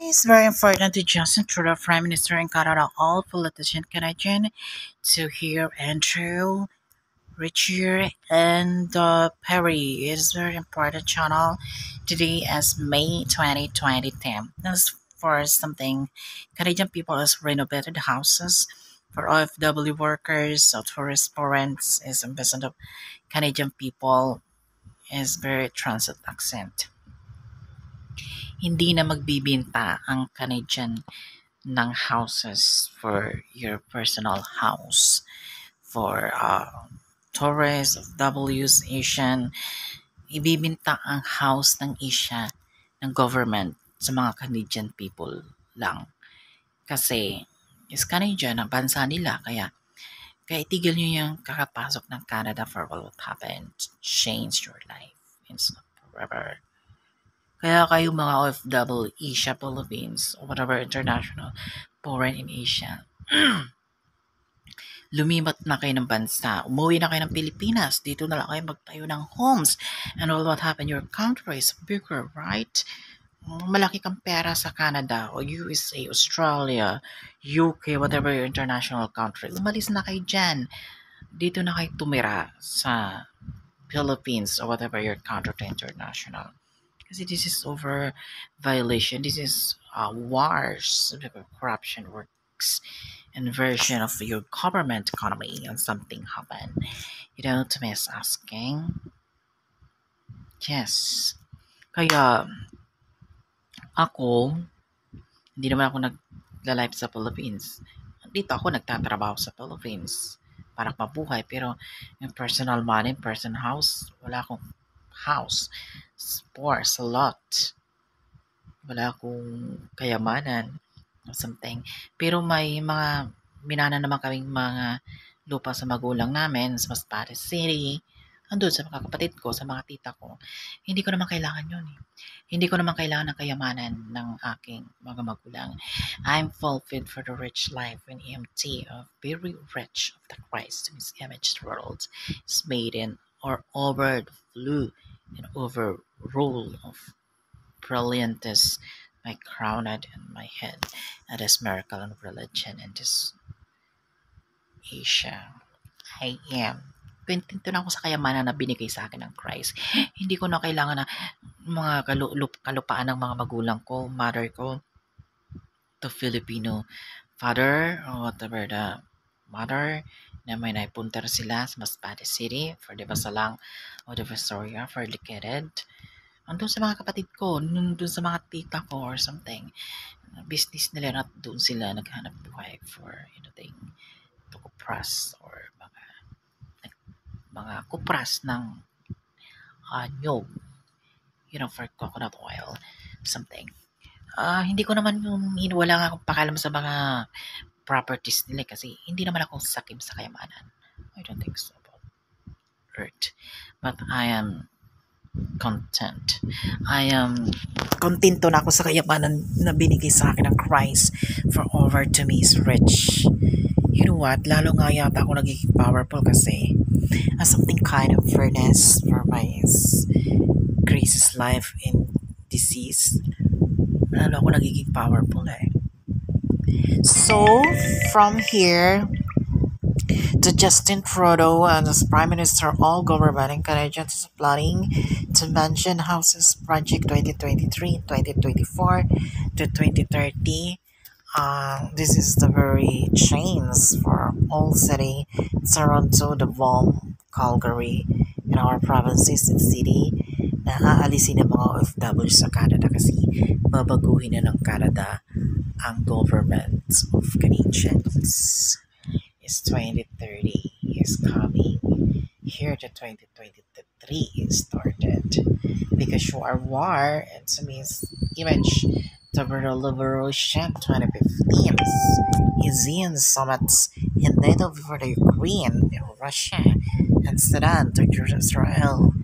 It's very important to Justin Trudeau, Prime Minister in Canada, all politician Canadian, to hear Andrew, Richard, and Perry. It is very important channel today as May 2020 10. As for something, Canadian people has renovated houses for OFW workers, so tourist parents is investment of Canadian people is very transit accent. Hindi na magbibenta ang Canadian ng houses for your personal house for tourists, W's, Asian. Ibibinta ang house ng Asia ng government sa mga Canadian people lang. Kasi is Canadian ang bansa nila, kaya itigil nyo yung kakapasok ng Canada for what will happen to change your life. It's not forever. Kaya kayo mga OFW, Asia, Philippines, or whatever international, foreign in Asia, lumipat na kayo ng bansa. Umuwi na kayo ng Pilipinas. Dito na lang kayo magtayo ng homes. And all what happened, your country is bigger, right? Malaki kang pera sa Canada o USA, Australia, UK, whatever your international country. Umalis na kayo dyan. Dito na kayo tumira sa Philippines or whatever your country international. Kasi this is over violation. This is wars, corruption works, inversion of your government economy and something happen. You don't miss asking. Yes. Kaya ako, hindi naman ako nagla-live sa Philippines. Dito ako nagtatrabaho sa Philippines para mabuhay. Pero yung personal money, personal house, wala akong house. Sports, a lot. Wala akong kayamanan or something. Pero may mga minana naman kaming mga lupa sa magulang namin sa Masbate City. Andun sa mga kapatid ko, sa mga tita ko. Hindi ko naman kailangan yun. Hindi ko naman kailangan ng kayamanan ng aking mga magulang. I'm fulfilled for the rich life in EMT of very rich of the Christ. His image world is made in or overflew and overrule of brilliantness my crowned in my head at this miracle and religion in this Asia. I am. Kontento na ako sa kayamanan na binigay sa akin ng Christ. Hindi ko na kailangan na mga kalupaan ng mga magulang ko, mother ko, the Filipino father, or whatever the mother, na may naipunta sila sa Masbate City for the Basalang o the Visoria for located. Andun sa mga kapatid ko, nandun sa mga tita ko or something. Business nila at doon sila naghanap buhay for anything to kupras or mga kupras ng nyog, for coconut oil, something. Hindi ko naman wala nga akong pakalam sa mga properties nila kasi hindi naman ako sakim sa kayamanan. I don't think so about earth. But I am content. I am kontento na ako sa kayamanan na binigay sa akin ng Christ for over to me is rich. You know what? Lalo nga yata ako nagiging powerful kasi as something kind of furnace for my Grace's life in disease. Lalo ako nagiging powerful eh. So, from here to Justin Trudeau and as Prime Minister, all government and Canadians is planning to mention houses project 2023, 2024 to 2030. This is the very chains for all city, Toronto, Devon, Calgary, in our provinces and city na aalisin ng mga OFW sa Canada kasi babaguhin na ng Canada ang government of Canadians. Is 2030 is coming. Here the 2023 is started because you are war and to means image the Revolution 2015 is in summits in NATO for the Ukraine, Russia, and Sudan to Israel,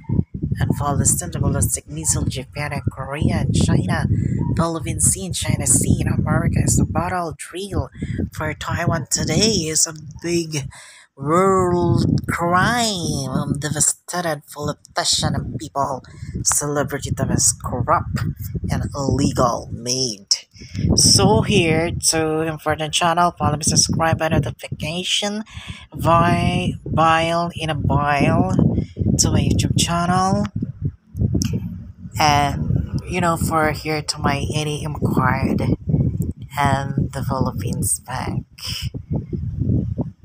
and Palestine to ballistic missile Japan and Korea and China, Philippines Sea and China Sea in America is the battle drill for Taiwan today is a big world crime, devastated, full of passion and people, celebrity that is corrupt and illegal made. So here to important channel, follow me, subscribe, and notification, in a bile to my YouTube channel, and for here to my ATM card and the Philippines Bank.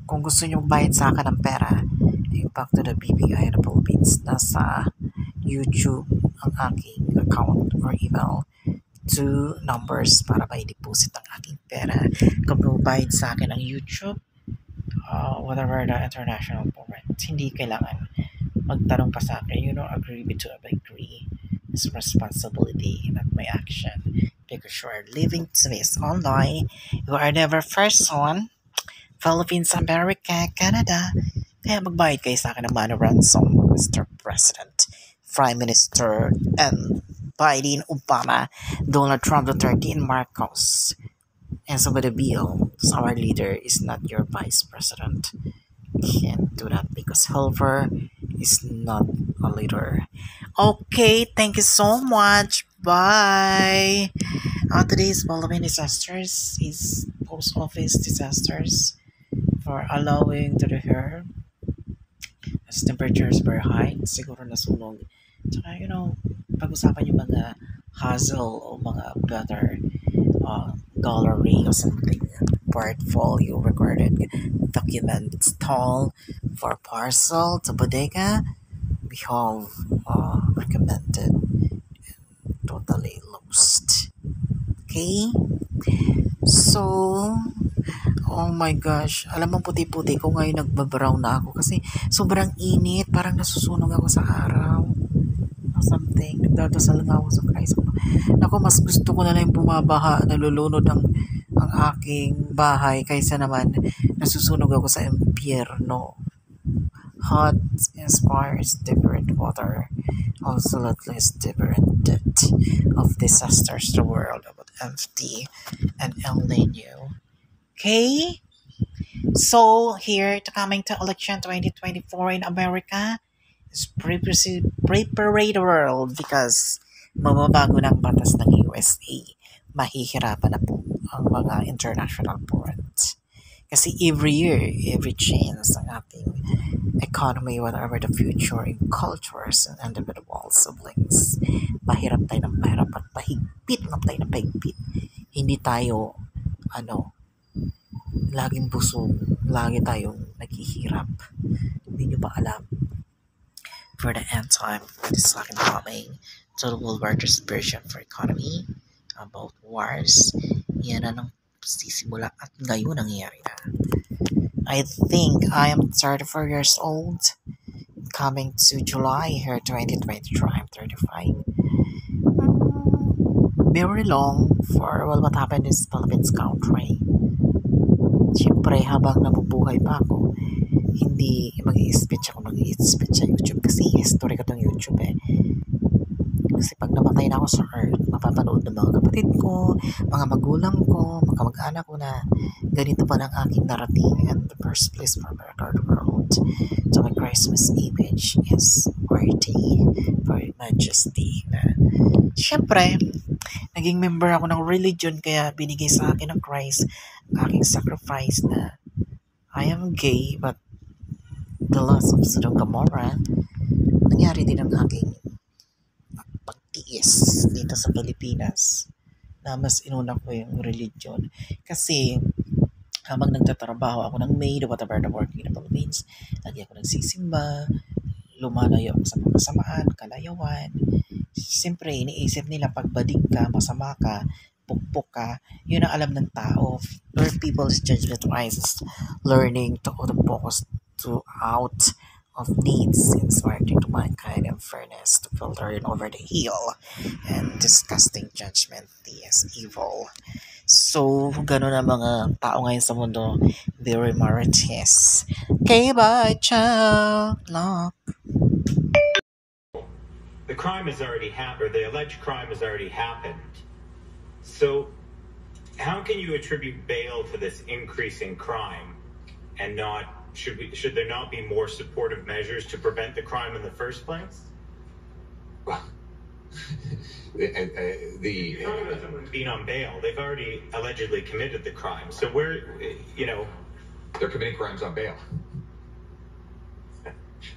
Kung gusto nyo bayad sa akin ng pera, back to the BPI in the Philippines, nasa YouTube ang aking account or email. 2 numbers para ma-deposit ang aking pera. Kung bubayad sa akin ang YouTube, whatever the international payment, hindi kailangan magtanong pa sa akin. Agree to agree. It's responsibility, not my action. Because you are living to this online. You are never first one. Philippines, America, Canada. Kaya magbayad kayo sa akin ng money ransom, Mr. President, Prime Minister, and Biden, Obama, Donald Trump, Duterte, and Marcos. And so with the bill, our leader is not your vice president. Can't do that because Helper is not a leader. Okay, thank you so much. Bye. Today's Philippine disasters is post office disasters for allowing to the hair as temperatures very high. Siguro nasunog. Tsaka, pag-usapan yung mga hustle o mga better gallery or something, portfolio recorded document stall for parcel to bodega. We have recommended totally lost. Okay? So, oh my gosh, alam mo puti-puti ko ngayon nagbabrown na ako kasi sobrang init, parang nasusunog ako sa araw or something. Nagdadasal nga ako sa Christ. Naku, mas gusto ko na lang bumabaha, nalulunod ang aking bahay kaysa naman nasusunog ako sa impyerno. Hot inspires different water, absolutely is different depth of disasters the world about FT and El Nino. Okay, so here to coming to election 2024 in America is prepare the world because mababago ng batas ng USA. Mahihirapan na po ang mga international ports. Kasi every year, every change ng ating economy, whatever the future in cultures and individual siblings, mahirap tayo ng mahirap at pahigpit ng tayo ng pahigpit. Hindi tayo, laging busog, lagi tayong naghihirap. Hindi nyo ba alam? For the end time, this is coming to the world largest version for economy about wars. Yan ang sisimula at ngayon nangyayari na. I think I am 34 years old. Coming to July here 2023, I'm 35. Very long for what happened in Philippines country. Siyempre, habang nabubuhay pa ako, hindi mag-i-speech sa YouTube kasi history ko tong YouTube eh. Kasi pag namatay na ako sa earth, mapapanood ng mga kapatid ko, mga magulang ko, mga kamag-anak ko na ganito pa lang aking narating and the first place for the world. So my Christmas image is worthy for majesty. Siyempre, naging member ako ng religion kaya binigay sa akin ng Christ aking sacrifice na I am gay but the loss of Sodom Gomorrah nangyari din ang aking pagtiis dito sa Pilipinas na mas inuna ko yung religion kasi habang nagtatrabaho ako ng maid o whatever the work in the Philippines, lagi ako nagsisimba, lumalayo ako sa mga kasamaan, kalayawan. Siyempre, iniisip nila pag bading ka, masama ka, pukpok ka, yun ang alam ng tao. Lord, people's judgment rises, learning to focus to out of needs, inspiring to mankind and fairness to filter over the hill and disgusting judgment is evil. So, ganun ang mga tao ngayon sa mundo. Very marites. Okay, bye. Ciao. Love. The crime has already happened, or the alleged crime has already happened. So, how can you attribute bail to this increase in crime, and should there not be more supportive measures to prevent the crime in the first place? Being on bail, they've already allegedly committed the crime. So they're committing crimes on bail.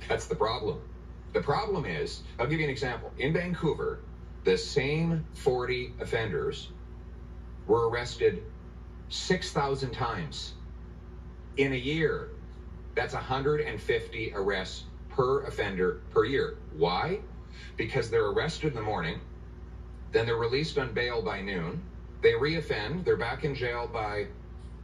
That's the problem. The problem is, I'll give you an example. In Vancouver, the same 40 offenders were arrested 6,000 times in a year. That's 150 arrests per offender per year. Why? Because they're arrested in the morning, then they're released on bail by noon, they reoffend, they're back in jail by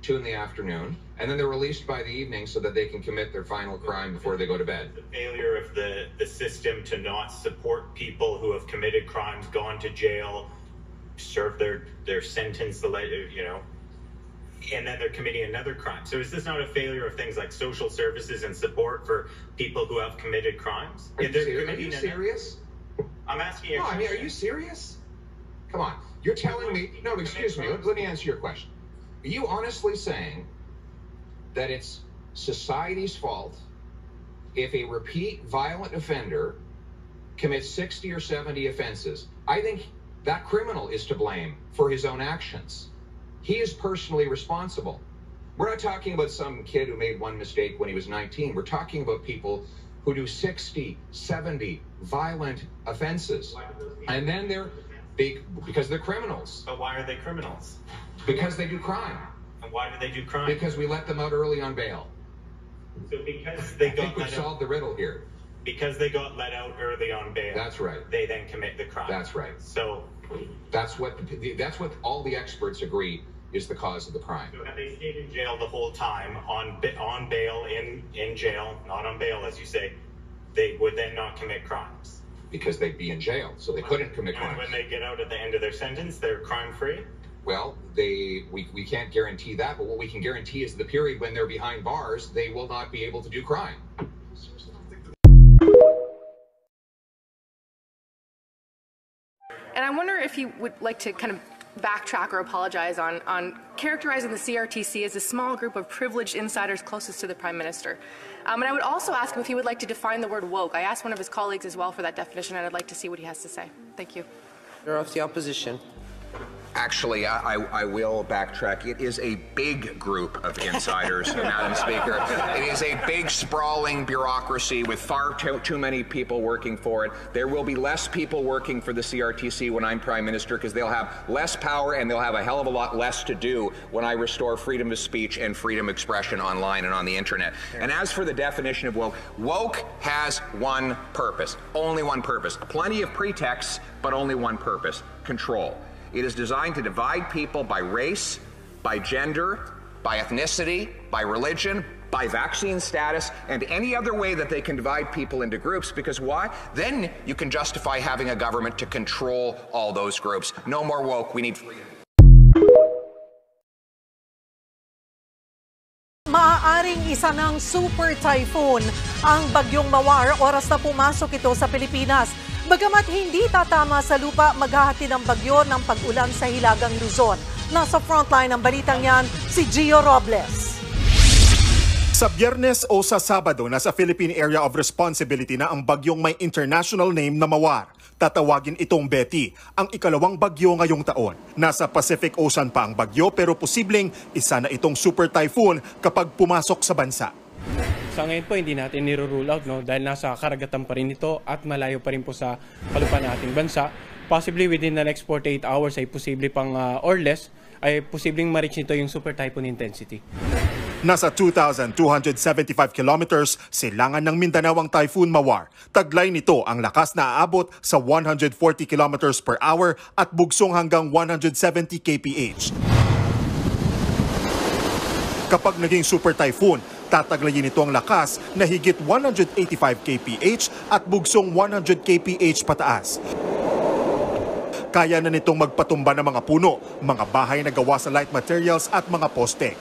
2 in the afternoon, and then they're released by the evening so that they can commit their final crime before they go to bed. The failure of the system to not support people who have committed crimes, gone to jail, served their sentence, and then they're committing another crime. So is this not a failure of things like social services and support for people who have committed crimes? Are you serious? I'm asking you. No, are you serious? Come on. You're telling me... No, excuse me. Let me answer your question. Are you honestly saying that it's society's fault if a repeat violent offender commits 60 or 70 offenses? I think that criminal is to blame for his own actions. He is personally responsible. We're not talking about some kid who made one mistake when he was 19. We're talking about people who do 60, 70 violent offenses. And then because they're criminals. But why are they criminals? Because they do crime. And why do they do crime? Because we let them out early on bail. So because they got I think we've solved the riddle here. Because they got let out early on bail. That's right. They then commit the crime. That's right. So that's what all the experts agree is the cause of the crime. So have they stayed in jail the whole time on bail in jail, not on bail as you say, they would then not commit crimes? Because they'd be in jail, so they couldn't commit crimes. And when they get out at the end of their sentence, they're crime-free? Well, we can't guarantee that, but what we can guarantee is the period when they're behind bars, they will not be able to do crime. And I wonder if you would like to kind of backtrack or apologize on characterizing the CRTC as a small group of privileged insiders closest to the Prime Minister. And I would also ask him if he would like to define the word woke. I asked one of his colleagues as well for that definition, and I'd like to see what he has to say. Thank you. Leader of the Opposition. Actually, I will backtrack. It is a big group of insiders, Madam Speaker. It is a big, sprawling bureaucracy with far too many people working for it. There will be less people working for the CRTC when I'm Prime Minister because they'll have less power and they'll have a hell of a lot less to do when I restore freedom of speech and freedom of expression online and on the internet. And as for the definition of woke, woke has one purpose, only one purpose. Plenty of pretexts, but only one purpose: control. It is designed to divide people by race, by gender, by ethnicity, by religion, by vaccine status, and any other way that they can divide people into groups. Because why? Then you can justify having a government to control all those groups. No more woke. We need freedom. Maaaring isa ng super typhoon ang bagyong Mawar oras na pumasok ito sa Pilipinas. Bagamat hindi tatama sa lupa, maghahatid ang bagyo ng pag-ulan sa Hilagang Luzon. Nasa frontline ng balitang yan, si Gio Robles. Sa Biyernes o sa Sabado, nasa Philippine Area of Responsibility na ang bagyong may international name na Mawar. Tatawagin itong Betty, ang ikalawang bagyo ngayong taon. Nasa Pacific Ocean pa ang bagyo pero posibleng isa na itong super typhoon kapag pumasok sa bansa. Sa ngayon po, hindi natin niro-rule out, no? Dahil nasa karagatan pa rin ito at malayo pa rin po sa kalupaan ng ating bansa. Possibly within the next 48 hours ay posible pang or less, ay posibleng ma-reach nito yung super typhoon intensity. Nasa 2,275 kilometers silangan ng Mindanao ang Typhoon Mawar. Taglay nito ang lakas na aabot sa 140 kilometers per hour at bugsong hanggang 170 kph. Kapag naging super typhoon, tataglayin nito ang lakas na higit 185 kph at bugsong 100 kph pataas. Kaya na nitong magpatumba ng mga puno, mga bahay na gawa sa light materials at mga poste.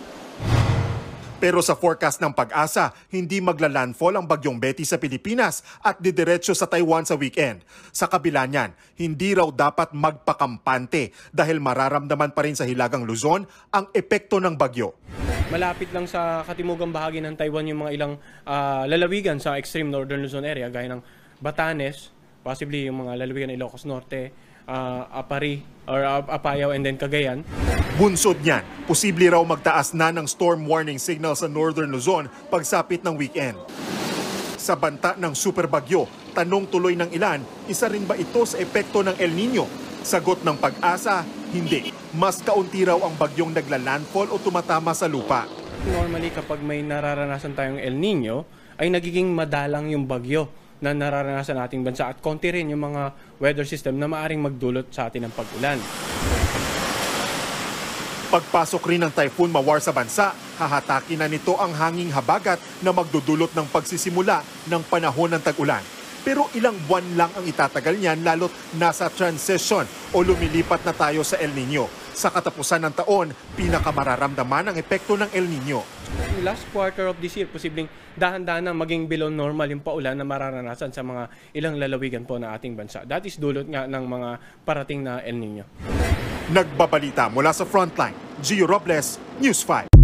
Pero sa forecast ng Pag-asa, hindi magla-landfall ang bagyong Betty sa Pilipinas at didiretso sa Taiwan sa weekend. Sa kabila niyan, hindi raw dapat magpakampante dahil mararamdaman pa rin sa Hilagang Luzon ang epekto ng bagyo. Malapit lang sa katimugang bahagi ng Taiwan yung mga ilang lalawigan sa extreme northern Luzon area gaya ng Batanes, Possibly yung mga lalawigan ng Ilocos Norte, Apari, or Apayao, and then Cagayan. Bunsod niyan, posible raw magtaas na ng storm warning signal sa Northern Luzon pagsapit ng weekend. Sa banta ng superbagyo, tanong tuloy ng ilan, isa rin ba ito sa epekto ng El Nino? Sagot ng Pag-asa, hindi. Mas kaunti raw ang bagyong nagla-landfall o tumatama sa lupa. Normally kapag may nararanasan tayong El Nino, ay nagiging madalang yung bagyo na nararanasan nating bansa at konti rin yung mga weather system na maaring magdulot sa atin ng pag-ulan. Pagpasok rin ng Typhoon Mawar sa bansa, hahatakin na nito ang hanging habagat na magdudulot ng pagsisimula ng panahon ng tag-ulan. Pero ilang buwan lang ang itatagal niyan lalo't nasa transition o lumilipat na tayo sa El Nino. Sa katapusan ng taon, pinakamararamdaman ang epekto ng El Nino. Last quarter of this year, posibleng dahan-dahan na maging below normal yung paulan na mararanasan sa mga ilang lalawigan po na ating bansa. That is dulot nga ng mga parating na El Nino. Nagbabalita mula sa Frontline, Gio Robles, News 5.